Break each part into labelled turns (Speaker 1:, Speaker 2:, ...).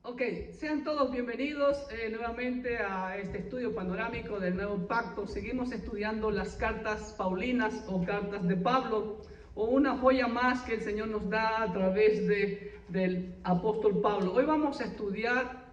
Speaker 1: Ok, sean todos bienvenidos nuevamente a este estudio panorámico del Nuevo Pacto. Seguimos estudiando las cartas paulinas o cartas de Pablo, o una joya más que el Señor nos da a través del apóstol Pablo. Hoy vamos a estudiar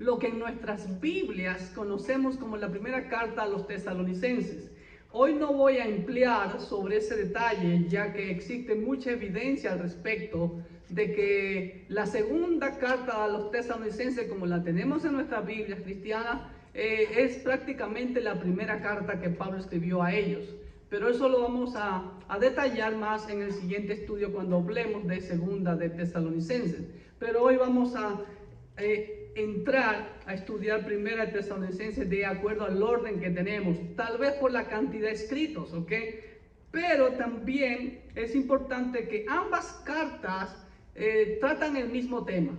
Speaker 1: lo que en nuestras Biblias conocemos como la primera carta a los tesalonicenses. Hoy no voy a emplear sobre ese detalle, ya que existe mucha evidencia al respecto de que la segunda carta a los tesalonicenses, como la tenemos en nuestras Biblias cristianas, es prácticamente la primera carta que Pablo escribió a ellos. Pero eso lo vamos a detallar más en el siguiente estudio cuando hablemos de segunda de Tesalonicenses. Pero hoy vamos a entrar a estudiar primera de Tesalonicenses de acuerdo al orden que tenemos, tal vez por la cantidad de escritos, ¿ok? Pero también es importante que ambas cartas tratan el mismo tema.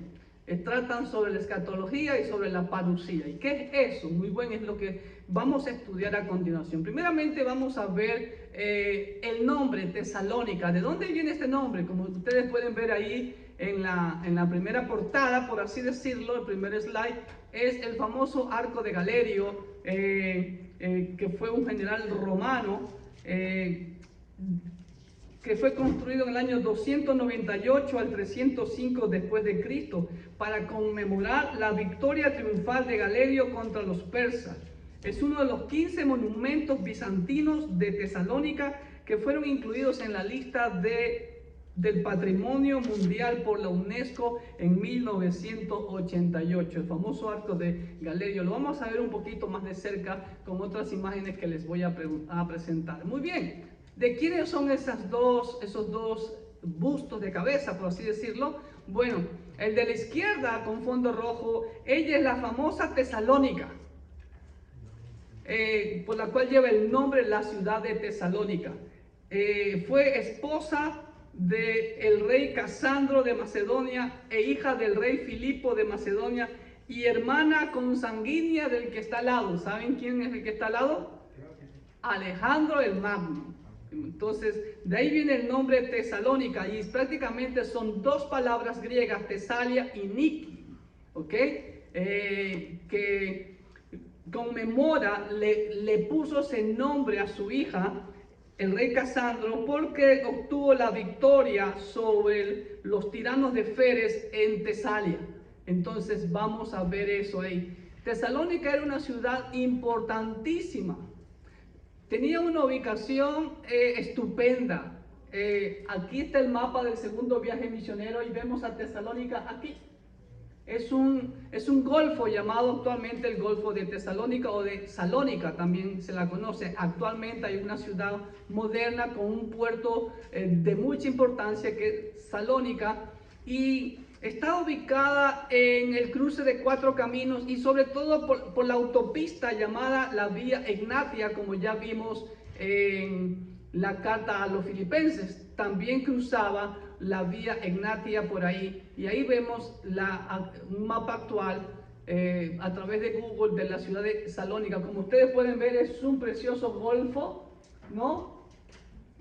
Speaker 1: Tratan sobre la escatología y sobre la parucía. ¿Y qué es eso? Muy bueno, es lo que vamos a estudiar a continuación. Primeramente vamos a ver el nombre Tesalónica. ¿De dónde viene este nombre? Como ustedes pueden ver ahí en la primera portada, por así decirlo, el primer slide, es el famoso arco de Galerio, que fue un general romano, que fue construido en el año 298 al 305 después de Cristo para conmemorar la victoria triunfal de Galerio contra los persas. Es uno de los 15 monumentos bizantinos de Tesalónica que fueron incluidos en la lista del Patrimonio Mundial por la UNESCO en 1988, el famoso arco de Galerio. Lo vamos a ver un poquito más de cerca con otras imágenes que les voy a presentar. Muy bien. ¿De quiénes son esos dos bustos de cabeza, por así decirlo? Bueno, el de la izquierda con fondo rojo, ella es la famosa Tesalónica, por la cual lleva el nombre la ciudad de Tesalónica. Fue esposa del rey Casandro de Macedonia e hija del rey Filipo de Macedonia y hermana consanguínea del que está al lado. ¿Saben quién es el que está al lado? Alejandro el Magno. Entonces, de ahí viene el nombre Tesalónica, y prácticamente son dos palabras griegas, Tesalia y Niki, ¿ok? Que conmemora, le puso ese nombre a su hija, el rey Casandro, porque obtuvo la victoria sobre los tiranos de Feres en Tesalia. Entonces, vamos a ver eso ahí. Tesalónica era una ciudad importantísima. Tenía una ubicación estupenda. Aquí está el mapa del segundo viaje misionero y vemos a Tesalónica aquí. Es un golfo llamado actualmente el Golfo de Tesalónica o de Salónica, también se la conoce. Actualmente hay una ciudad moderna con un puerto de mucha importancia que es Salónica, y está ubicada en el cruce de 4 caminos y sobre todo por la autopista llamada la Vía Egnatia, como ya vimos en la carta a los filipenses. También cruzaba la Vía Egnatia por ahí, y ahí vemos un mapa actual a través de Google de la ciudad de Salónica. Como ustedes pueden ver, es un precioso golfo, ¿no?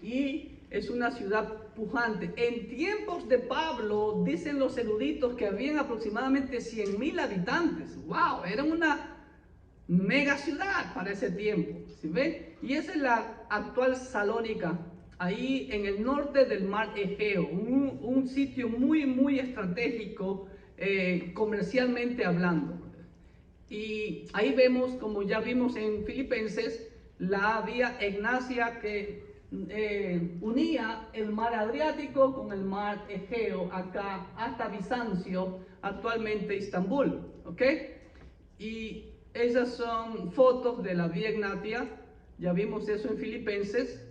Speaker 1: Y es una ciudad pujante. En tiempos de Pablo, dicen los eruditos que habían aproximadamente 100,000 habitantes. ¡Wow! Era una mega ciudad para ese tiempo, ¿sí ven? Y esa es la actual Salónica, ahí en el norte del mar Egeo, un sitio muy, muy estratégico comercialmente hablando. Y ahí vemos, como ya vimos en Filipenses, la Vía Egnatia que unía el mar Adriático con el mar Egeo acá hasta Bizancio, actualmente Estambul, ¿ok? Y esas son fotos de la Vía Egnatia, ya vimos eso en Filipenses.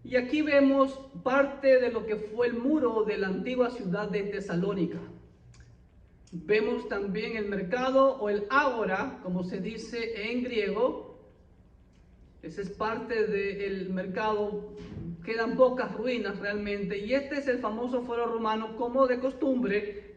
Speaker 1: Y aquí vemos parte de lo que fue el muro de la antigua ciudad de Tesalónica. Vemos también el mercado o el ágora, como se dice en griego. Esa es parte del mercado. Quedan pocas ruinas realmente. Y este es el famoso foro romano, como de costumbre,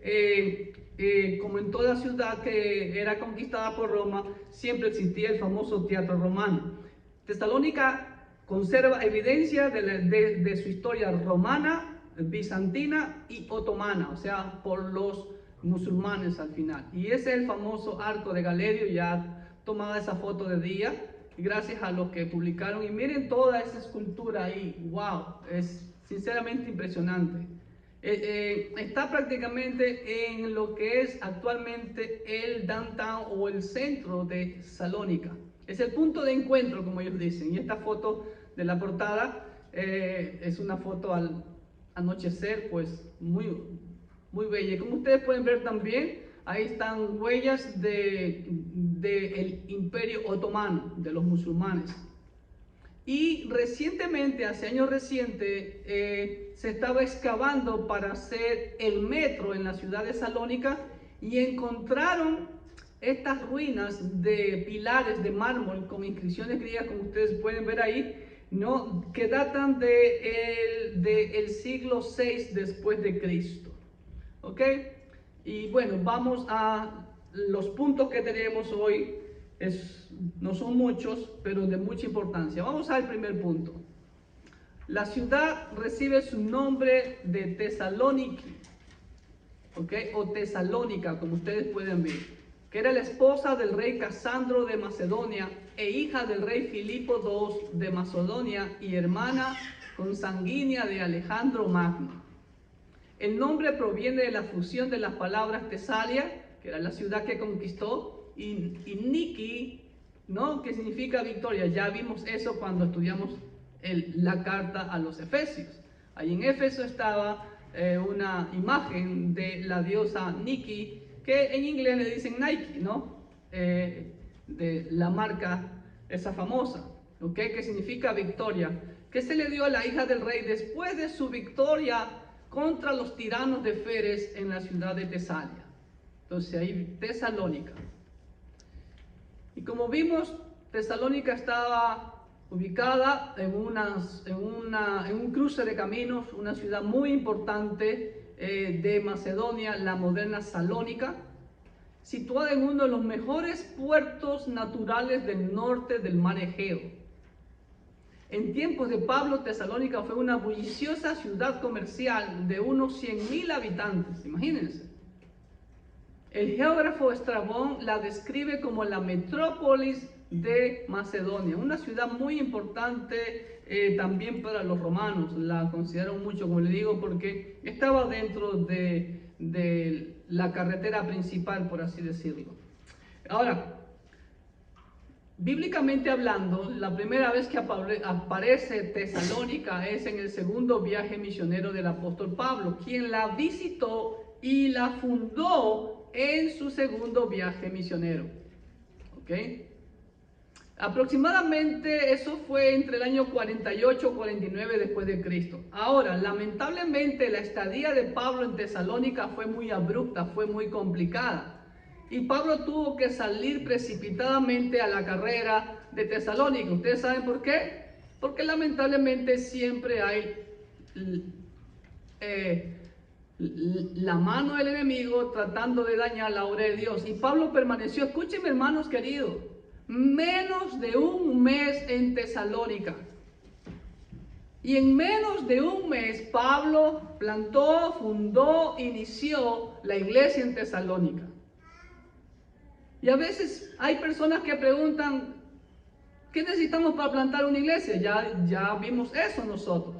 Speaker 1: como en toda ciudad que era conquistada por Roma, siempre existía el famoso teatro romano. Tesalónica conserva evidencia de su historia romana, bizantina y otomana, o sea, por los musulmanes al final. Y ese es el famoso arco de Galerio, ya tomada esa foto de día, gracias a los que publicaron. Y miren toda esa escultura ahí, wow, es sinceramente impresionante. Está prácticamente en lo que es actualmente el downtown o el centro de Salónica. Es el punto de encuentro, como ellos dicen. Y esta foto de la portada es una foto al anochecer, pues muy bella. Y como ustedes pueden ver también, ahí están huellas del Imperio Otomano, de los musulmanes. Y recientemente, hace años recientes, se estaba excavando para hacer el metro en la ciudad de Salónica y encontraron estas ruinas de pilares de mármol con inscripciones griegas, como ustedes pueden ver ahí, ¿no? Que datan del siglo VI después de Cristo. ¿Ok? Y bueno, vamos a los puntos que tenemos hoy. No son muchos, pero de mucha importancia. Vamos al primer punto. La ciudad recibe su nombre de Tesalóniki, ¿ok? O Tesalónica, como ustedes pueden ver, que era la esposa del rey Casandro de Macedonia e hija del rey Filipo II de Macedonia y hermana consanguínea de Alejandro Magno. El nombre proviene de la fusión de las palabras Tesalia, que era la ciudad que conquistó, y Niki, ¿no? Que significa victoria. Ya vimos eso cuando estudiamos la carta a los Efesios. Ahí en Éfeso estaba una imagen de la diosa Niki, que en inglés le dicen Nike, ¿no? De la marca esa famosa, ¿ok? Que significa victoria, que se le dio a la hija del rey después de su victoria contra los tiranos de Feres en la ciudad de Tesalia. Entonces ahí Tesalónica. Y como vimos, Tesalónica estaba ubicada en un cruce de caminos, una ciudad muy importante de Macedonia, la moderna Salónica, situada en uno de los mejores puertos naturales del norte del mar Egeo. En tiempos de Pablo, Tesalónica fue una bulliciosa ciudad comercial de unos 100.000 habitantes, imagínense. El geógrafo Estrabón la describe como la metrópolis de Macedonia, una ciudad muy importante también para los romanos. La consideraron mucho, como le digo, porque estaba dentro de la carretera principal, por así decirlo. Ahora, bíblicamente hablando, la primera vez que aparece Tesalónica es en el segundo viaje misionero del apóstol Pablo, quien la visitó y la fundó en su segundo viaje misionero. ¿Ok? Aproximadamente eso fue entre el año 48 y 49 después de Cristo. Ahora, lamentablemente la estadía de Pablo en Tesalónica fue muy abrupta, fue muy complicada. Y Pablo tuvo que salir precipitadamente a la carrera de Tesalónica. ¿Ustedes saben por qué? Porque lamentablemente siempre hay la mano del enemigo tratando de dañar la obra de Dios. Y Pablo permaneció, escúchenme hermanos queridos, menos de un mes en Tesalónica. Y en menos de un mes Pablo plantó, fundó, inició la iglesia en Tesalónica. Y a veces hay personas que preguntan, ¿qué necesitamos para plantar una iglesia? Ya vimos eso nosotros.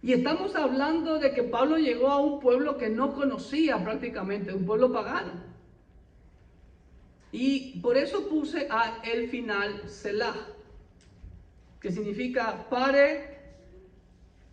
Speaker 1: Y estamos hablando de que Pablo llegó a un pueblo que no conocía prácticamente, un pueblo pagano. Y por eso puse a el final Selah, que significa pare,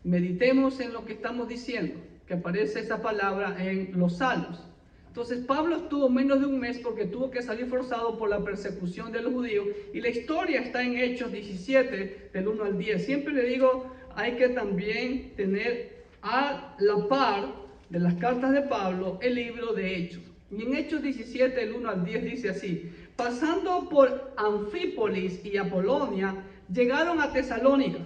Speaker 1: meditemos en lo que estamos diciendo, que aparece esa palabra en los Salmos. Entonces Pablo estuvo menos de un mes porque tuvo que salir forzado por la persecución de los judíos, y la historia está en Hechos 17 del 1 al 10. Siempre le digo, hay que también tener a la par de las cartas de Pablo el libro de Hechos. Y en Hechos 17 del 1 al 10 dice así: pasando por Anfípolis y Apolonia, llegaron a Tesalónica,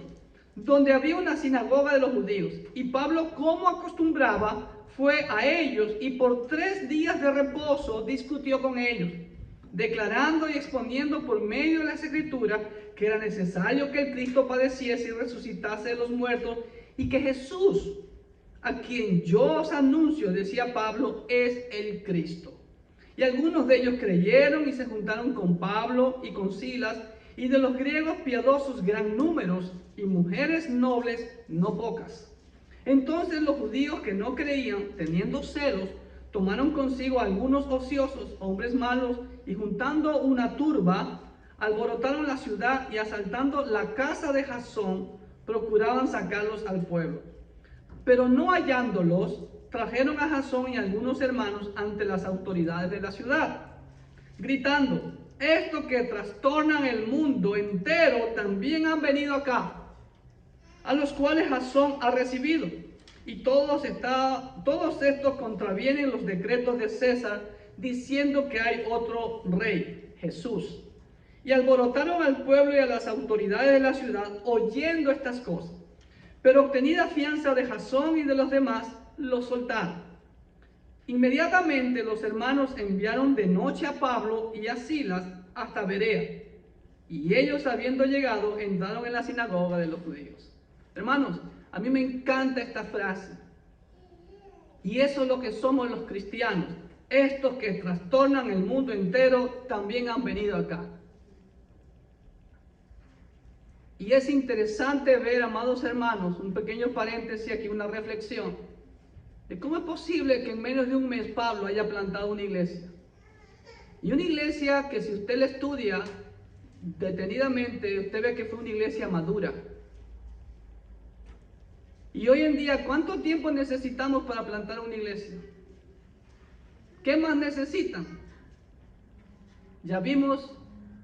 Speaker 1: donde había una sinagoga de los judíos. Y Pablo, como acostumbraba, fue a ellos y por 3 días de reposo discutió con ellos, declarando y exponiendo por medio de las Escrituras que era necesario que el Cristo padeciese y resucitase de los muertos, y que Jesús, a quien yo os anuncio, decía Pablo, es el Cristo. Y algunos de ellos creyeron y se juntaron con Pablo y con Silas, y de los griegos piadosos gran números, y mujeres nobles no pocas. Entonces los judíos que no creían, teniendo celos, tomaron consigo a algunos ociosos, hombres malos, y juntando una turba, alborotaron la ciudad y asaltando la casa de Jasón, procuraban sacarlos al pueblo. Pero no hallándolos, trajeron a Jasón y algunos hermanos ante las autoridades de la ciudad, gritando: estos que trastornan el mundo entero también han venido acá, a los cuales Jasón ha recibido. Y todos estos contravienen los decretos de César, diciendo que hay otro rey, Jesús. Y alborotaron al pueblo y a las autoridades de la ciudad, oyendo estas cosas. Pero obtenida fianza de Jasón y de los demás, los soltaron. Inmediatamente los hermanos enviaron de noche a Pablo y a Silas hasta Berea. Y ellos, habiendo llegado, entraron en la sinagoga de los judíos. Hermanos, a mí me encanta esta frase. Y eso es lo que somos los cristianos. Estos que trastornan el mundo entero también han venido acá. Y es interesante ver, amados hermanos, un pequeño paréntesis aquí, una reflexión, de cómo es posible que en menos de un mes Pablo haya plantado una iglesia. Y una iglesia que, si usted la estudia detenidamente, usted ve que fue una iglesia madura. Y hoy en día, ¿cuánto tiempo necesitamos para plantar una iglesia? ¿Qué más necesitan? Ya vimos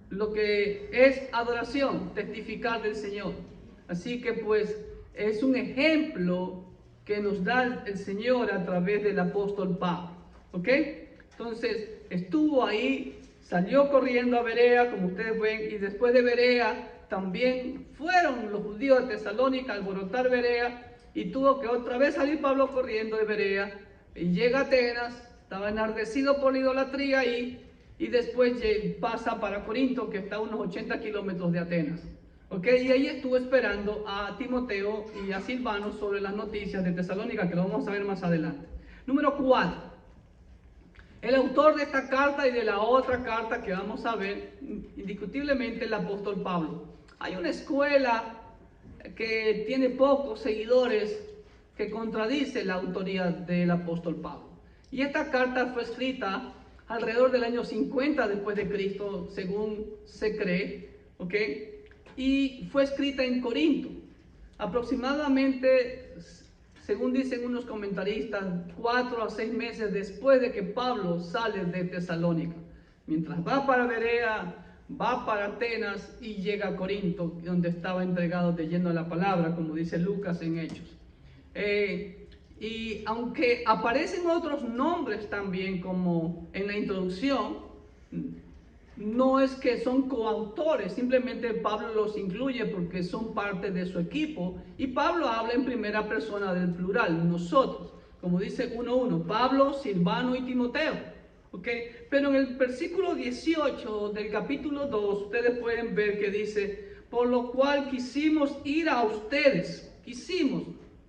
Speaker 1: lo que es adoración, testificar del Señor. Así que pues es un ejemplo que nos da el Señor a través del apóstol Pablo. ¿Ok? Entonces estuvo ahí, salió corriendo a Berea, como ustedes ven, y después de Berea también fueron los judíos de Tesalónica a alborotar Berea, y tuvo que otra vez salir Pablo corriendo de Berea, y llega a Atenas, estaba enardecido por la idolatría ahí, y después pasa para Corinto, que está a unos 80 kilómetros de Atenas. ¿Ok? Y ahí estuvo esperando a Timoteo y a Silvano sobre las noticias de Tesalónica, que lo vamos a ver más adelante. Número 4. El autor de esta carta y de la otra carta que vamos a ver, indiscutiblemente el apóstol Pablo. Hay una escuela que tiene pocos seguidores que contradice la autoría del apóstol Pablo. Y esta carta fue escrita alrededor del año 50 después de Cristo, según se cree, ¿ok? Y fue escrita en Corinto, aproximadamente, según dicen unos comentaristas, 4 a 6 meses después de que Pablo sale de Tesalónica. Mientras va para Berea, va para Atenas y llega a Corinto, donde estaba entregado de lleno a la palabra, como dice Lucas en Hechos. Y aunque aparecen otros nombres también, como en la introducción, no es que son coautores, simplemente Pablo los incluye porque son parte de su equipo, y Pablo habla en primera persona del plural, nosotros, como dice 1:1, Pablo, Silvano y Timoteo. ¿Okay? Pero en el versículo 18 del capítulo 2, ustedes pueden ver que dice: por lo cual quisimos ir a ustedes, quisimos,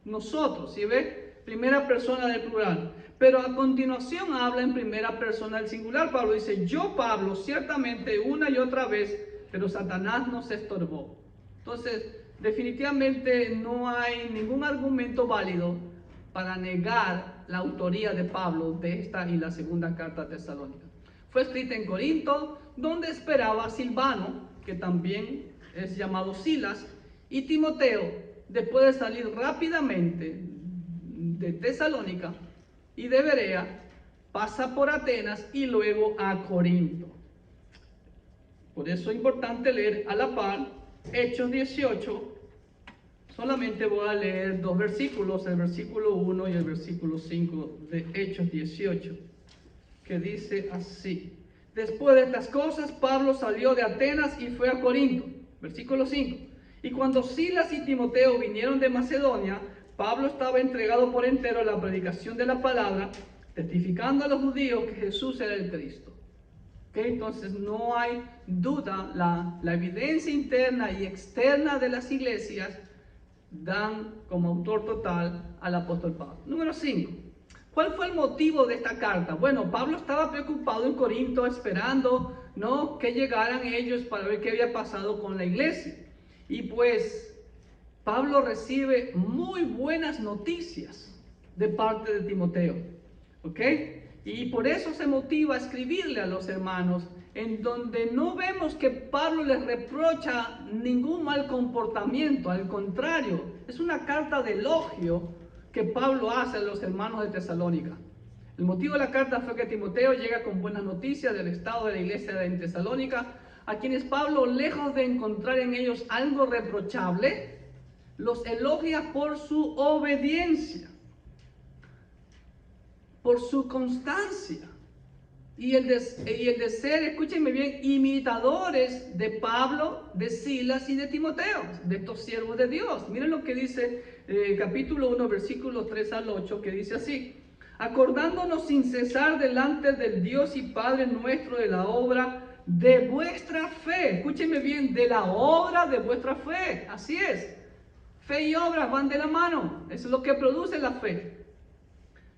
Speaker 1: nosotros, ¿sí ve? Primera persona del plural. Pero a continuación habla en primera persona del singular. Pablo dice: yo, Pablo, ciertamente una y otra vez, pero Satanás nos estorbó. Entonces, definitivamente no hay ningún argumento válido para negar la autoría de Pablo de esta y la segunda carta a Tesalónica. Fue escrita en Corinto, donde esperaba Silvano, que también es llamado Silas, y Timoteo, después de salir rápidamente de Tesalónica y de Berea, pasa por Atenas y luego a Corinto. Por eso es importante leer a la par Hechos 18. Solamente voy a leer 2 versículos, el versículo 1 y el versículo 5 de Hechos 18, que dice así: después de estas cosas, Pablo salió de Atenas y fue a Corinto. Versículo 5. Y cuando Silas y Timoteo vinieron de Macedonia, Pablo estaba entregado por entero a la predicación de la palabra, testificando a los judíos que Jesús era el Cristo. ¿Okay? Entonces no hay duda, la evidencia interna y externa de las iglesias dan como autor total al apóstol Pablo. Número 5. ¿Cuál fue el motivo de esta carta? Bueno, Pablo estaba preocupado en Corinto esperando, ¿no?, que llegaran ellos para ver qué había pasado con la iglesia. Y pues Pablo recibe muy buenas noticias de parte de Timoteo, ¿ok? Y por eso se motiva a escribirle a los hermanos, en donde no vemos que Pablo les reprocha ningún mal comportamiento, al contrario, es una carta de elogio que Pablo hace a los hermanos de Tesalónica. El motivo de la carta fue que Timoteo llega con buenas noticias del estado de la iglesia de Tesalónica, a quienes Pablo, lejos de encontrar en ellos algo reprochable, los elogia por su obediencia, por su constancia y el de ser, escúchenme bien, imitadores de Pablo, de Silas y de Timoteo, de estos siervos de Dios. Miren lo que dice capítulo 1, versículos 3 al 8, que dice así: acordándonos sin cesar delante del Dios y Padre nuestro de la obra de vuestra fe. Escúchenme bien, de la obra de vuestra fe. Así es. Fe y obra van de la mano. Eso es lo que produce la fe.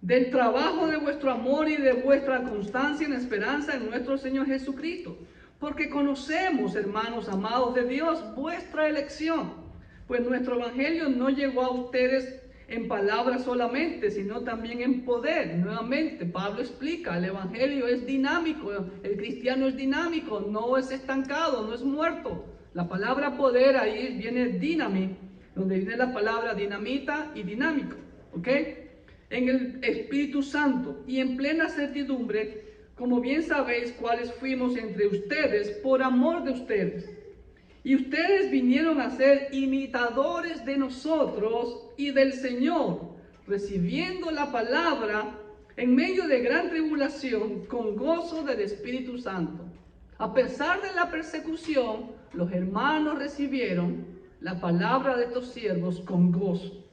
Speaker 1: Del trabajo de vuestro amor y de vuestra constancia en esperanza en nuestro Señor Jesucristo. Porque conocemos, hermanos amados de Dios, vuestra elección. Pues nuestro evangelio no llegó a ustedes en palabras solamente, sino también en poder. Nuevamente, Pablo explica, el evangelio es dinámico, el cristiano es dinámico, no es estancado, no es muerto. La palabra poder ahí viene dinamit, donde viene la palabra dinamita y dinámico, ¿ok? En el Espíritu Santo y en plena certidumbre, como bien sabéis cuáles fuimos entre ustedes por amor de ustedes. Y ustedes vinieron a ser imitadores de nosotros y del Señor, recibiendo la palabra en medio de gran tribulación con gozo del Espíritu Santo. A pesar de la persecución, los hermanos recibieron la palabra de estos siervos con gozo.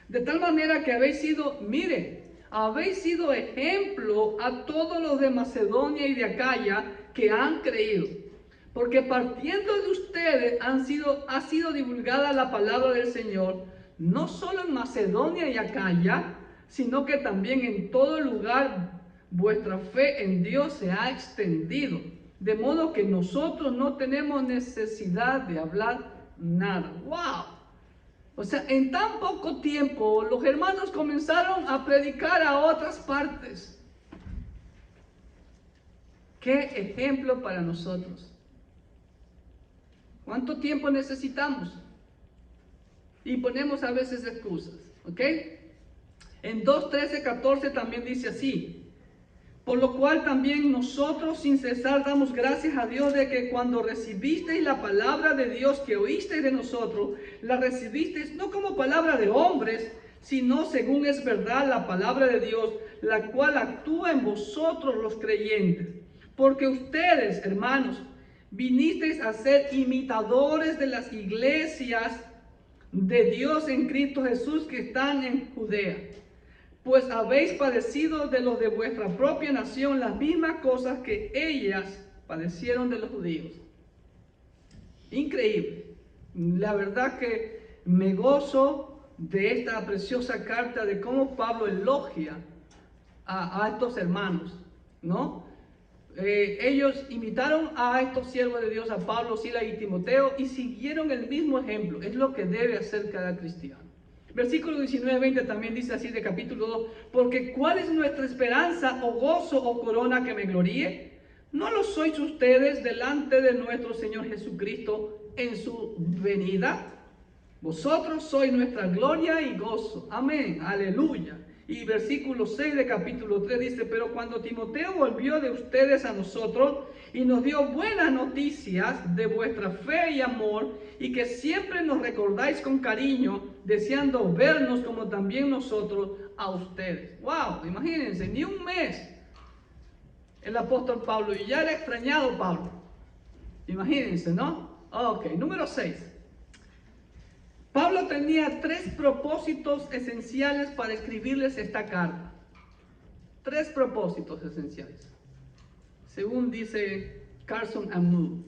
Speaker 1: De tal manera que habéis sido, habéis sido ejemplo a todos los de Macedonia y de Acaya que han creído. Porque partiendo de ustedes ha sido divulgada la palabra del Señor, no solo en Macedonia y Acaya, sino que también en todo lugar vuestra fe en Dios se ha extendido. De modo que nosotros no tenemos necesidad de hablar nada. ¡Wow! O sea, en tan poco tiempo los hermanos comenzaron a predicar a otras partes. ¡Qué ejemplo para nosotros! ¿Cuánto tiempo necesitamos? Y ponemos a veces excusas, ¿ok? En 2:13-14 también dice así: por lo cual también nosotros sin cesar damos gracias a Dios de que cuando recibisteis la palabra de Dios que oísteis de nosotros, la recibisteis no como palabra de hombres, sino según es verdad la palabra de Dios, la cual actúa en vosotros los creyentes. Porque ustedes, hermanos, vinisteis a ser imitadores de las iglesias de Dios en Cristo Jesús que están en Judea. Pues habéis padecido de los de vuestra propia nación las mismas cosas que ellas padecieron de los judíos. Increíble. La verdad que me gozo de esta preciosa carta, de cómo Pablo elogia a estos hermanos, ¿no? Ellos imitaron a estos siervos de Dios, a Pablo, Silas y Timoteo, y siguieron el mismo ejemplo. Es lo que debe hacer cada cristiano. Versículo 19-20 también dice así de capítulo 2: porque ¿cuál es nuestra esperanza o gozo o corona que me gloríe? ¿No lo sois ustedes delante de nuestro Señor Jesucristo en su venida? Vosotros sois nuestra gloria y gozo. Amén, aleluya. Y versículo 6 de capítulo 3 dice: pero cuando Timoteo volvió de ustedes a nosotros y nos dio buenas noticias de vuestra fe y amor, y que siempre nos recordáis con cariño, deseando vernos como también nosotros a ustedes. Wow, imagínense, ni un mes el apóstol Pablo y ya era extrañado Pablo. Imagínense, ¿no? Ok, número 6. Pablo tenía 3 propósitos esenciales para escribirles esta carta. 3 propósitos esenciales, según dice Carson and Moore.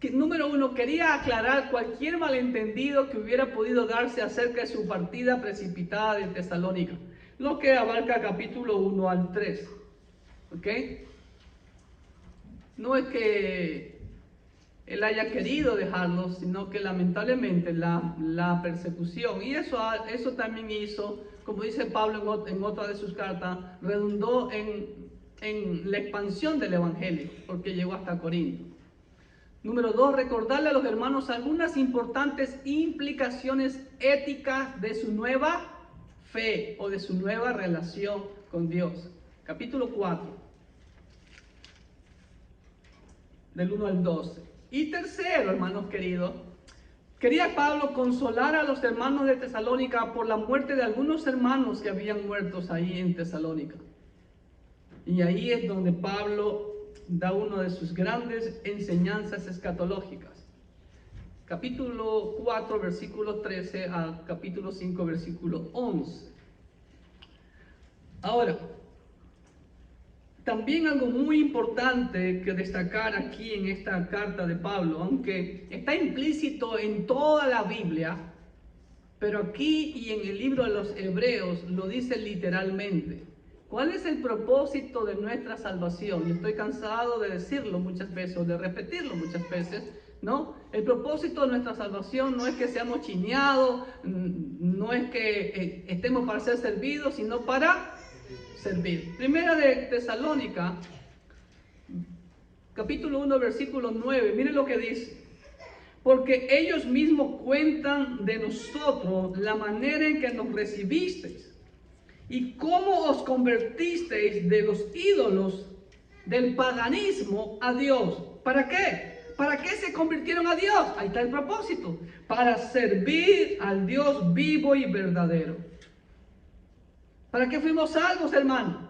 Speaker 1: que número uno, quería aclarar cualquier malentendido que hubiera podido darse acerca de su partida precipitada de Tesalónica, lo que abarca capítulo 1 al 3. ¿Ok? No es que él haya querido dejarlos, sino que lamentablemente la persecución, y eso también hizo, como dice Pablo en otra de sus cartas, redundó en la expansión del Evangelio, porque llegó hasta Corinto. Número 2, recordarle a los hermanos algunas importantes implicaciones éticas de su nueva fe o de su nueva relación con Dios. Capítulo 4, del 1 al 12. Y tercero, hermanos queridos, quería Pablo consolar a los hermanos de Tesalónica por la muerte de algunos hermanos que habían muerto ahí en Tesalónica. Y ahí es donde Pablo da una de sus grandes enseñanzas escatológicas. Capítulo 4, versículo 13 a capítulo 5, versículo 11. Ahora, también algo muy importante que destacar aquí en esta carta de Pablo, aunque está implícito en toda la Biblia, pero aquí y en el libro de los Hebreos lo dice literalmente. ¿Cuál es el propósito de nuestra salvación? Y estoy cansado de decirlo muchas veces, o de repetirlo muchas veces, ¿no? El propósito de nuestra salvación no es que seamos chineados, no es que estemos para ser servidos, sino para servir. Primera de Tesalónica, capítulo 1, versículo 9, miren lo que dice. Porque ellos mismos cuentan de nosotros la manera en que nos recibisteis y cómo os convertisteis de los ídolos del paganismo a Dios. ¿Para qué? ¿Para qué se convirtieron a Dios? Ahí está el propósito. Para servir al Dios vivo y verdadero. ¿Para qué fuimos salvos, hermano?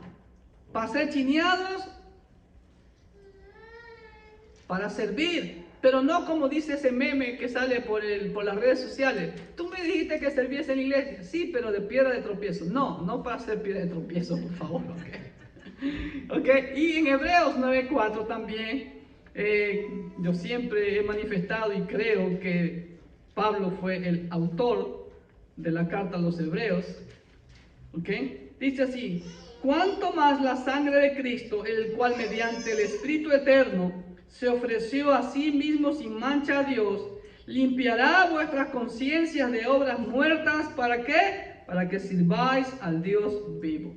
Speaker 1: ¿Para ser chineados? Para servir. Pero no como dice ese meme que sale por las redes sociales. Tú me dijiste que servías en la iglesia. Sí, pero de piedra de tropiezo. No para ser piedra de tropiezo, por favor. Okay. Y en Hebreos 9:4 también, yo siempre he manifestado y creo que Pablo fue el autor de la carta a los Hebreos. Dice así: cuanto más la sangre de Cristo, el cual mediante el Espíritu Eterno se ofreció a sí mismo sin mancha a Dios, limpiará vuestras conciencias de obras muertas. ¿Para qué? Para que sirváis al Dios vivo.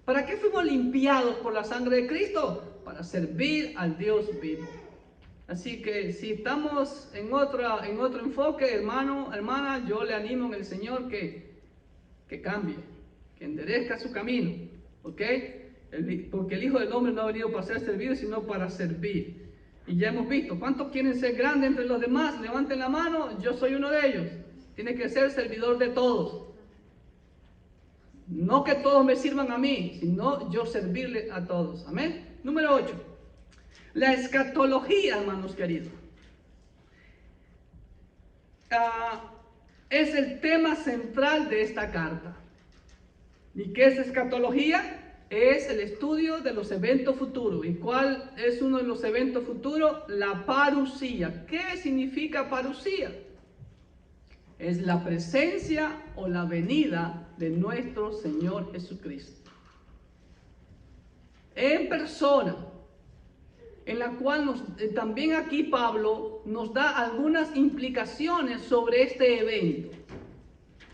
Speaker 1: ¿Para qué fuimos limpiados por la sangre de Cristo? Para servir al Dios vivo. Así que si estamos en otro enfoque, hermano, hermana, yo le animo en el Señor que cambie, que enderezca su camino, ¿ok? Porque el Hijo del Hombre no ha venido para ser servido, sino para servir. Y ya hemos visto, ¿cuántos quieren ser grandes entre los demás? Levanten la mano, yo soy uno de ellos. Tiene que ser servidor de todos. No que todos me sirvan a mí, sino yo servirle a todos. Amén. Número 8. La escatología, hermanos queridos. Es el tema central de esta carta. ¿Y qué es escatología? Es el estudio de los eventos futuros. ¿Y cuál es uno de los eventos futuros? La parusía. ¿Qué significa parusía? Es la presencia o la venida de nuestro Señor Jesucristo en persona, en la cual también aquí Pablo nos da algunas implicaciones sobre este evento.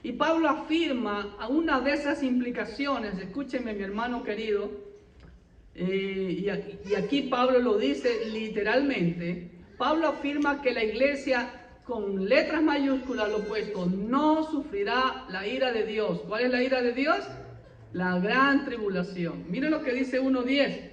Speaker 1: Y Pablo afirma a una de esas implicaciones, escúcheme mi hermano querido, y aquí Pablo lo dice literalmente. Pablo afirma que la iglesia, con letras mayúsculas lo puesto, no sufrirá la ira de Dios. ¿Cuál es la ira de Dios? La gran tribulación. Miren lo que dice 1:10.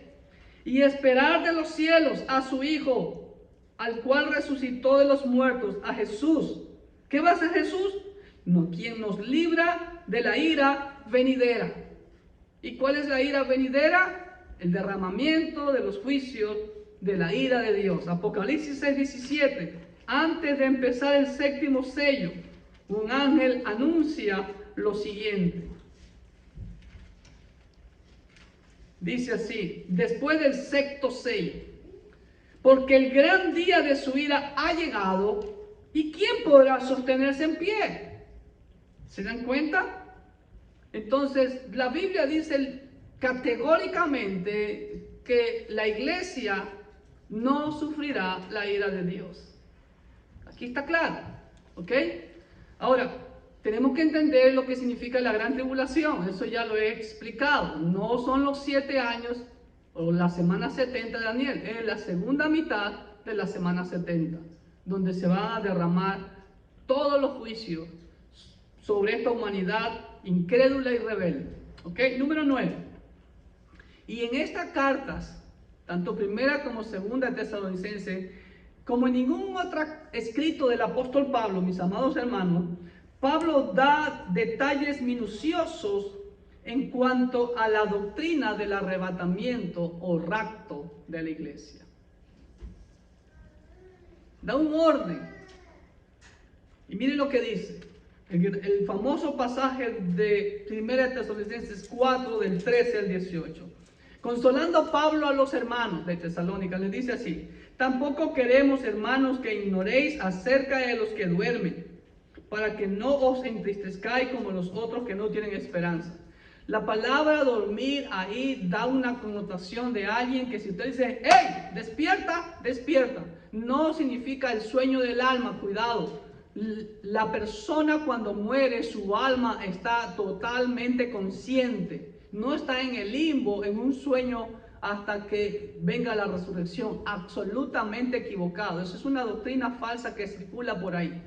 Speaker 1: Y esperar de los cielos a su Hijo, al cual resucitó de los muertos, a Jesús. ¿Qué va a hacer Jesús? No, quien nos libra de la ira venidera. ¿Y cuál es la ira venidera? El derramamiento de los juicios de la ira de Dios. Apocalipsis 6:17. Antes de empezar el séptimo sello, un ángel anuncia lo siguiente. Dice así: después del sexto sello, porque el gran día de su ira ha llegado, ¿y quién podrá sostenerse en pie? ¿Se dan cuenta? Entonces, la Biblia dice categóricamente que la iglesia no sufrirá la ira de Dios. Aquí está claro, ¿ok? Ahora, tenemos que entender lo que significa la gran tribulación. Eso ya lo he explicado. No son los 7 años o la semana 70 de Daniel. Es la segunda mitad de la semana 70, donde se van a derramar todos los juicios sobre esta humanidad incrédula y rebelde. ¿Ok? Número 9. Y en estas cartas, tanto primera como segunda de Tesalonicenses, como en ningún otro escrito del apóstol Pablo, mis amados hermanos, Pablo da detalles minuciosos en cuanto a la doctrina del arrebatamiento o rapto de la iglesia. Da un orden. Y miren lo que dice. El famoso pasaje de 1 Tesalonicenses 4, del 13 al 18. Consolando Pablo a los hermanos de Tesalónica, les dice así: tampoco queremos, hermanos, que ignoréis acerca de los que duermen, para que no os entristezcáis como los otros que no tienen esperanza. La palabra dormir ahí da una connotación de alguien que si usted dice, ¡hey! Despierta, despierta. No significa el sueño del alma, cuidado. La persona cuando muere, su alma está totalmente consciente. No está en el limbo, en un sueño hasta que venga la resurrección. Absolutamente equivocado. Eso es una doctrina falsa que circula por ahí.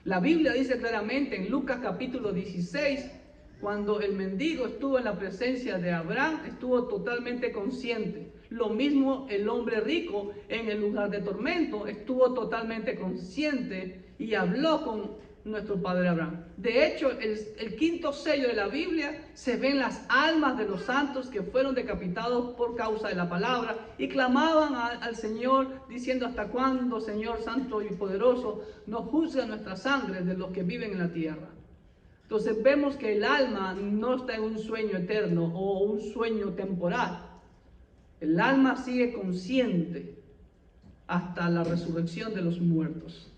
Speaker 1: La Biblia dice claramente en Lucas capítulo 16, cuando el mendigo estuvo en la presencia de Abraham, estuvo totalmente consciente. Lo mismo el hombre rico en el lugar de tormento, estuvo totalmente consciente y habló con nuestro padre Abraham. De hecho, el quinto sello de la Biblia se ven las almas de los santos que fueron decapitados por causa de la palabra y clamaban al Señor diciendo: ¿hasta cuándo, Señor santo y poderoso, no juzga nuestra sangre de los que viven en la tierra? Entonces vemos que el alma no está en un sueño eterno o un sueño temporal. El alma sigue consciente hasta la resurrección de los muertos.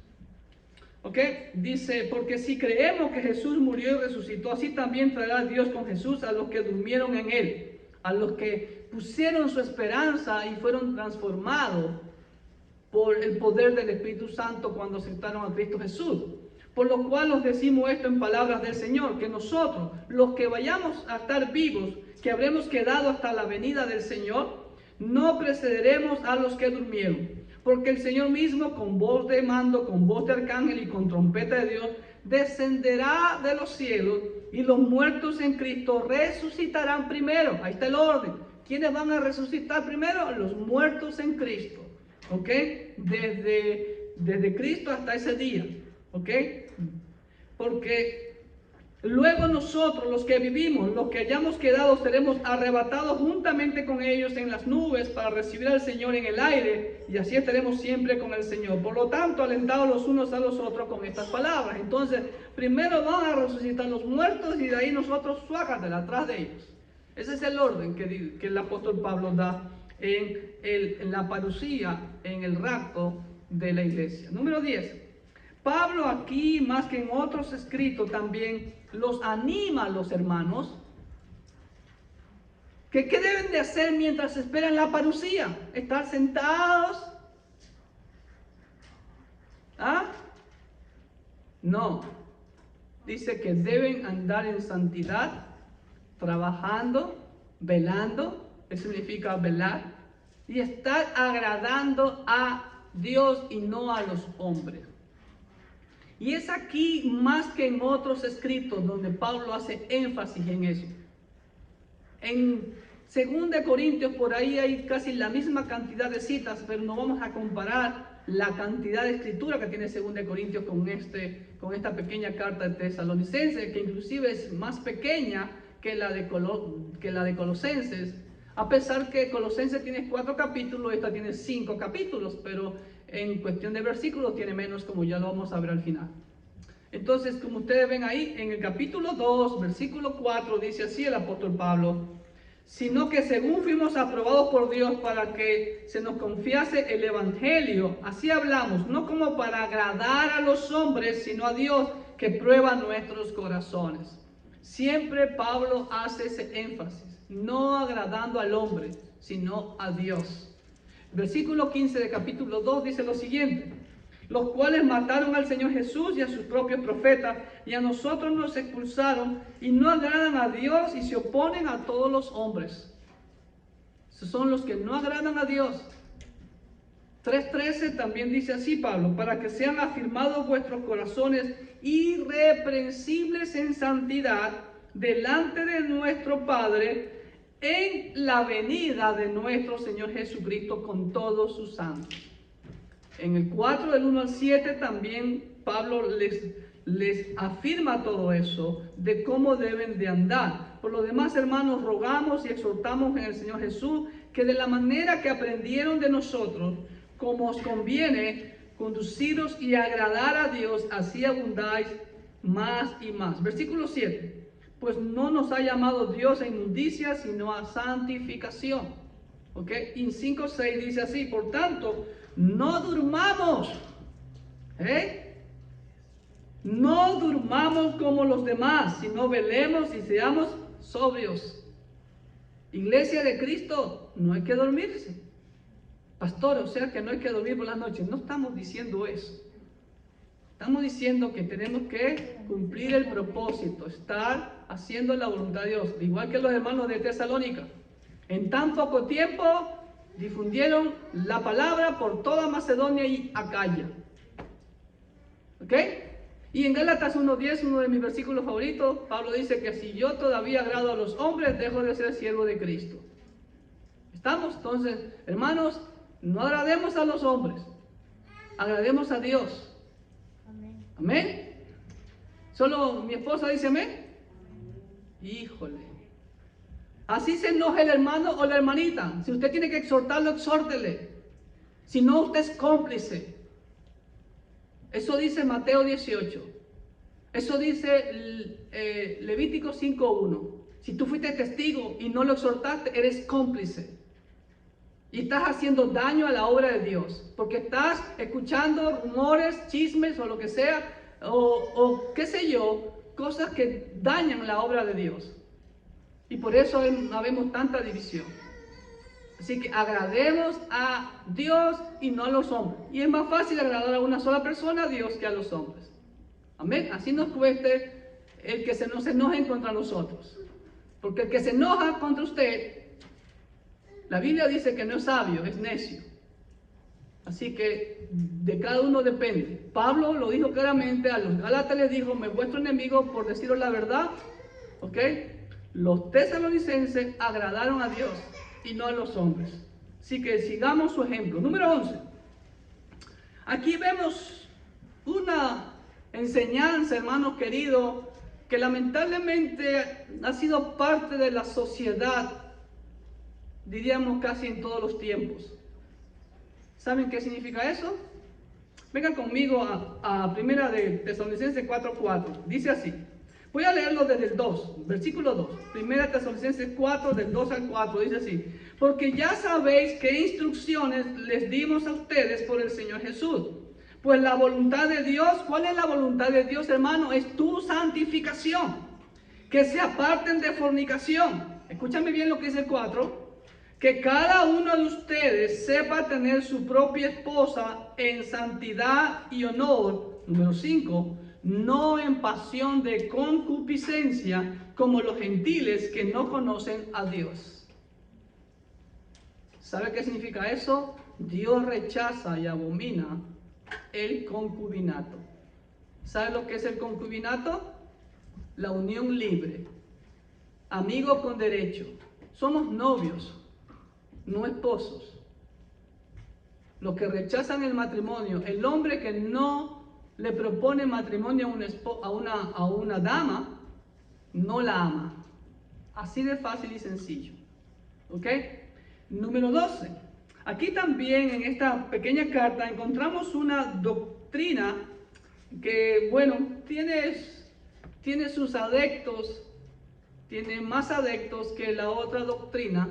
Speaker 1: ¿Ok? Dice, porque si creemos que Jesús murió y resucitó, así también traerá Dios con Jesús a los que durmieron en Él, a los que pusieron su esperanza y fueron transformados por el poder del Espíritu Santo cuando aceptaron a Cristo Jesús. Por lo cual os decimos esto en palabras del Señor, que nosotros, los que vayamos a estar vivos, que habremos quedado hasta la venida del Señor, no precederemos a los que durmieron. Porque el Señor mismo, con voz de mando, con voz de arcángel y con trompeta de Dios, descenderá de los cielos, y los muertos en Cristo resucitarán primero. Ahí está el orden. ¿Quiénes van a resucitar primero? Los muertos en Cristo. ¿Ok? Desde Cristo hasta ese día. ¿Ok? Porque luego nosotros, los que vivimos, los que hayamos quedado, seremos arrebatados juntamente con ellos en las nubes para recibir al Señor en el aire, y así estaremos siempre con el Señor. Por lo tanto, alentados los unos a los otros con estas palabras. Entonces, primero van a resucitar los muertos y de ahí nosotros suácatela atrás de ellos. Ese es el orden que el apóstol Pablo da en la parucía, en el rapto de la iglesia. Número 10. Pablo aquí, más que en otros escritos, también los anima a los hermanos que ¿qué deben de hacer mientras esperan la parucía? ¿Estar sentados? ¿Ah? No. Dice que deben andar en santidad, trabajando, velando, eso significa velar, y estar agradando a Dios y no a los hombres. Y es aquí más que en otros escritos donde Pablo hace énfasis en eso. En 2 Corintios por ahí hay casi la misma cantidad de citas, pero no vamos a comparar la cantidad de escritura que tiene 2 Corintios con esta pequeña carta de Tesalonicenses, que inclusive es más pequeña que la de Colosenses, a pesar que Colosenses tiene 4 capítulos, esta tiene 5 capítulos, pero en cuestión de versículos tiene menos, como ya lo vamos a ver al final. Entonces, como ustedes ven ahí, en el capítulo 2, versículo 4, dice así el apóstol Pablo: sino que según fuimos aprobados por Dios para que se nos confiase el Evangelio, así hablamos, no como para agradar a los hombres, sino a Dios que prueba nuestros corazones. Siempre Pablo hace ese énfasis, no agradando al hombre, sino a Dios. Versículo 15 de capítulo 2 dice lo siguiente: los cuales mataron al Señor Jesús y a sus propios profetas, y a nosotros nos expulsaron, y no agradan a Dios y se oponen a todos los hombres. Esos son los que no agradan a Dios. 3:13 también dice así Pablo: para que sean afirmados vuestros corazones irreprensibles en santidad delante de nuestro Padre en la venida de nuestro Señor Jesucristo con todos sus santos. En el 4 del 1 al 7 también Pablo les afirma todo eso de cómo deben de andar. Por lo demás, hermanos, rogamos y exhortamos en el Señor Jesús que de la manera que aprendieron de nosotros, como os conviene, conduciros y agradar a Dios, así abundáis más y más. Versículo 7. Pues no nos ha llamado Dios a inmundicia, sino a santificación. ¿Ok? Y en 5:6 dice así: por tanto, no durmamos. No durmamos como los demás, sino velemos y seamos sobrios. Iglesia de Cristo, no hay que dormirse. Pastor, o sea que no hay que dormir por las noches. No estamos diciendo eso. Estamos diciendo que tenemos que cumplir el propósito, estar haciendo la voluntad de Dios. Igual que los hermanos de Tesalónica. En tan poco tiempo difundieron la palabra por toda Macedonia y Acaya. ¿Ok? Y en Gálatas 1:10, uno de mis versículos favoritos, Pablo dice que si yo todavía agrado a los hombres, dejo de ser siervo de Cristo. ¿Estamos? Entonces, hermanos, no agrademos a los hombres, agrademos a Dios. Amén. ¿Amén? ¿Solo mi esposa dice amén? Híjole. Así se enoja el hermano o la hermanita. Si usted tiene que exhortarlo, exhórtele. Si no, usted es cómplice. Eso dice Mateo 18. Eso dice Levítico 5:1. Si tú fuiste testigo y no lo exhortaste, eres cómplice. Y estás haciendo daño a la obra de Dios. Porque estás escuchando rumores, chismes o lo que sea, o qué sé yo, cosas que dañan la obra de Dios. Y por eso habemos tanta división. Así que agrademos a Dios y no a los hombres. Y es más fácil agradar a una sola persona, a Dios, que a los hombres. Amén. Así nos cueste el que no se enojen contra nosotros. Porque el que se enoja contra usted, la Biblia dice que no es sabio, es necio. Así que de cada uno depende. Pablo lo dijo claramente, a los Gálatas les dijo: me vuestro enemigo por deciros la verdad. ¿Ok? Los tesalonicenses agradaron a Dios y no a los hombres. Así que sigamos su ejemplo. Número 11. Aquí vemos una enseñanza, hermanos queridos, que lamentablemente ha sido parte de la sociedad, diríamos casi en todos los tiempos. ¿Saben qué significa eso? Vengan conmigo a primera de Tesalonicenses 4:4. Dice así. Voy a leerlo desde el 2, versículo 2. Primera Tesalonicenses 4, del 2 al 4, dice así: porque ya sabéis qué instrucciones les dimos a ustedes por el Señor Jesús. Pues la voluntad de Dios, ¿cuál es la voluntad de Dios, hermano? Es tu santificación, que se aparten de fornicación. Escúchame bien lo que dice el 4. Que cada uno de ustedes sepa tener su propia esposa en santidad y honor. Número 5. No en pasión de concupiscencia, como los gentiles que no conocen a Dios. ¿Sabe qué significa eso? Dios rechaza y abomina el concubinato. ¿Sabe lo que es el concubinato? La unión libre, amigo con derecho. Somos novios, no esposos. Los que rechazan el matrimonio, el hombre que no le propone matrimonio a una dama, no la ama. Así de fácil y sencillo. ¿Ok? Número 12. Aquí también en esta pequeña carta encontramos una doctrina que, bueno, tiene sus adeptos tiene más adeptos que la otra doctrina,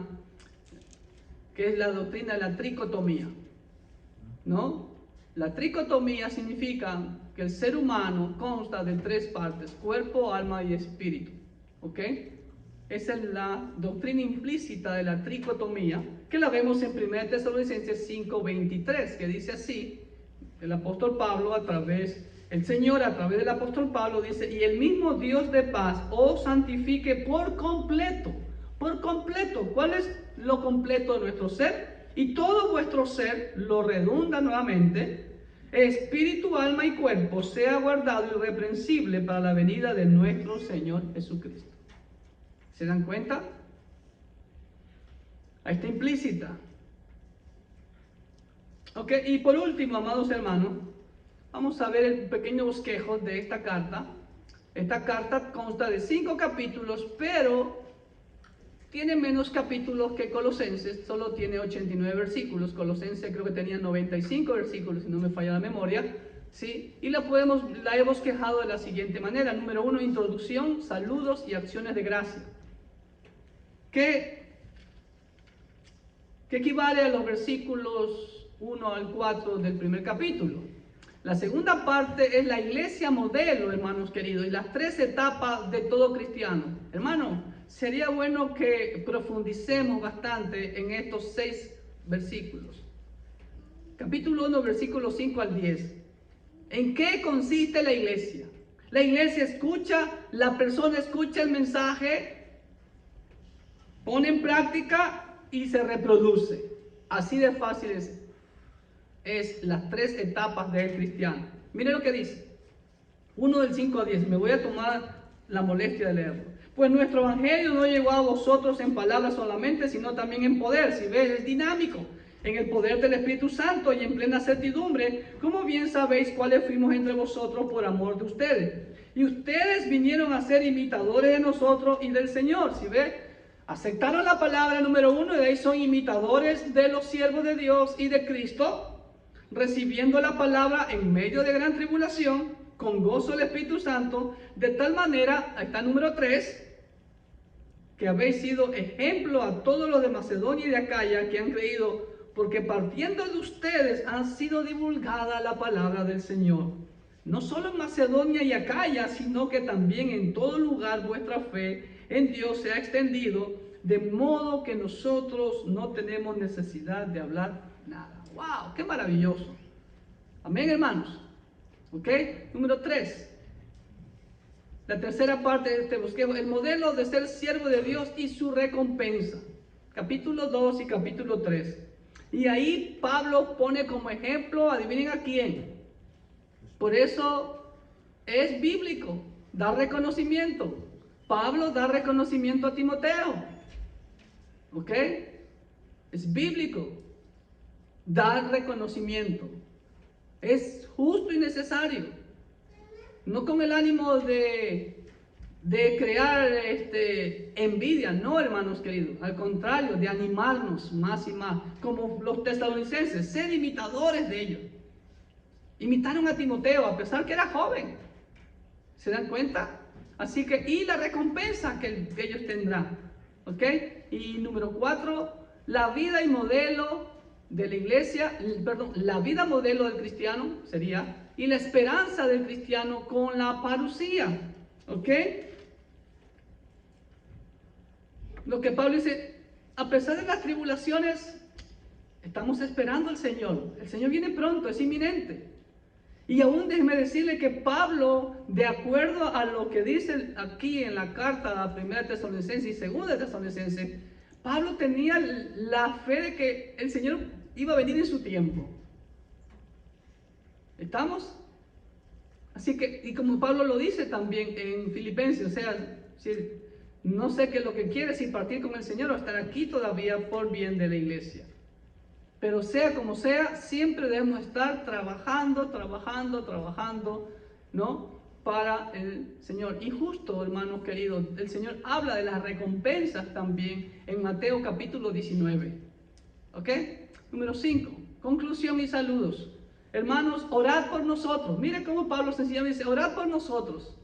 Speaker 1: que es la doctrina de la tricotomía, ¿no? La tricotomía significa que el ser humano consta de 3 partes: cuerpo, alma y espíritu, ¿ok? Esa es la doctrina implícita de la tricotomía, que la vemos en 1 Tesalonicenses 5:23, que dice así: el apóstol Pablo el Señor a través del apóstol Pablo dice: y el mismo Dios de paz os santifique por completo. Por completo. ¿Cuál es lo completo de nuestro ser? Y todo vuestro ser, lo redunda nuevamente, espíritu, alma y cuerpo, sea guardado irreprensible para la venida de nuestro Señor Jesucristo. ¿Se dan cuenta? Ahí está implícita. Ok, y por último, amados hermanos, vamos a ver el pequeño bosquejo de esta carta. Esta carta consta de 5 capítulos, pero tiene menos capítulos que Colosenses, solo tiene 89 versículos. Colosenses creo que tenía 95 versículos, si no me falla la memoria, ¿sí? Y la he bosquejado de la siguiente manera. Número 1, introducción, saludos y acciones de gracia, que equivale a los versículos 1 al 4 del primer capítulo. La segunda parte es la iglesia modelo, hermanos queridos, y las 3 etapas de todo cristiano. Hermano, sería bueno que profundicemos bastante en estos 6 versículos. Capítulo 1, versículos 5 al 10. ¿En qué consiste la iglesia? La iglesia escucha, la persona escucha el mensaje, pone en práctica y se reproduce. Así de fácil es las 3 etapas del cristiano. Mire lo que dice. 1 del 5 al 10. Me voy a tomar la molestia de leerlo. Pues nuestro evangelio no llegó a vosotros en palabras solamente, sino también en poder. Si ves, es dinámico. En el poder del Espíritu Santo y en plena certidumbre, como bien sabéis cuáles fuimos entre vosotros por amor de ustedes. Y ustedes vinieron a ser imitadores de nosotros y del Señor. Si ves, aceptaron la palabra número 1 y de ahí son imitadores de los siervos de Dios y de Cristo, recibiendo la palabra en medio de gran tribulación, con gozo del Espíritu Santo, de tal manera, ahí está número 3, que habéis sido ejemplo a todos los de Macedonia y de Acaya que han creído, porque partiendo de ustedes han sido divulgada la palabra del Señor. No solo en Macedonia y Acaya, sino que también en todo lugar vuestra fe en Dios se ha extendido, de modo que nosotros no tenemos necesidad de hablar nada. ¡Wow! ¡Qué maravilloso! Amén, hermanos. ¿Ok? Número 3. La tercera parte de este bosquejo, el modelo de ser siervo de Dios y su recompensa. Capítulo 2 y capítulo 3. Y ahí Pablo pone como ejemplo, adivinen a quién. Por eso es bíblico, da reconocimiento. Pablo da reconocimiento a Timoteo. ¿Ok? Es bíblico. Dar reconocimiento. Es justo y necesario. No con el ánimo de crear envidia, no, hermanos queridos. Al contrario, de animarnos más y más. Como los tesalonicenses, ser imitadores de ellos. Imitaron a Timoteo a pesar que era joven. ¿Se dan cuenta? Así que, y la recompensa que ellos tendrán. ¿Ok? Y número 4, la vida y modelo de la iglesia, la vida modelo del cristiano sería, y la esperanza del cristiano con la parusía. ¿Ok? Lo que Pablo dice, a pesar de las tribulaciones, estamos esperando al Señor. El Señor viene pronto, es inminente. Y aún déjeme decirle que Pablo, de acuerdo a lo que dice aquí en la carta a 1 Tesalonicenses y 2 Tesalonicenses, Pablo tenía la fe de que el Señor iba a venir en su tiempo. ¿Estamos? Así que, y como Pablo lo dice también en Filipenses, o sea, no sé qué es lo que quiere, si partir con el Señor o estar aquí todavía por bien de la iglesia. Pero sea como sea, siempre debemos estar trabajando, ¿no? Para el Señor. Y justo, hermanos queridos, el Señor habla de las recompensas también en Mateo capítulo 19. ¿Ok? Número 5, conclusión y saludos. Hermanos, orad por nosotros. Mire cómo Pablo sencillamente dice, orad por nosotros.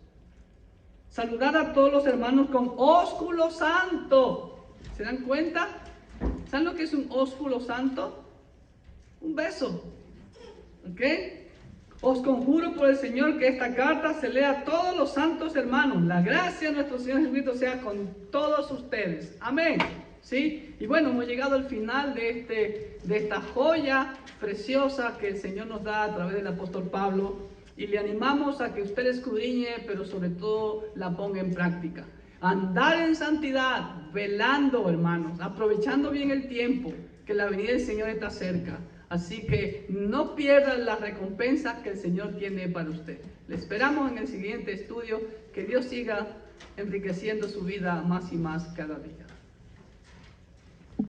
Speaker 1: Saludad a todos los hermanos con ósculo santo. ¿Se dan cuenta? ¿Saben lo que es un ósculo santo? Un beso. ¿Ok? Os conjuro por el Señor que esta carta se lea a todos los santos hermanos. La gracia de nuestro Señor Jesucristo sea con todos ustedes. Amén. ¿Sí? Y bueno, hemos llegado al final de esta joya preciosa que el Señor nos da a través del apóstol Pablo. Y le animamos a que usted escudriñe, pero sobre todo la ponga en práctica. Andar en santidad, velando, hermanos, aprovechando bien el tiempo, que la venida del Señor está cerca. Así que no pierdan las recompensas que el Señor tiene para usted. Le esperamos en el siguiente estudio. Que Dios siga enriqueciendo su vida más y más cada día.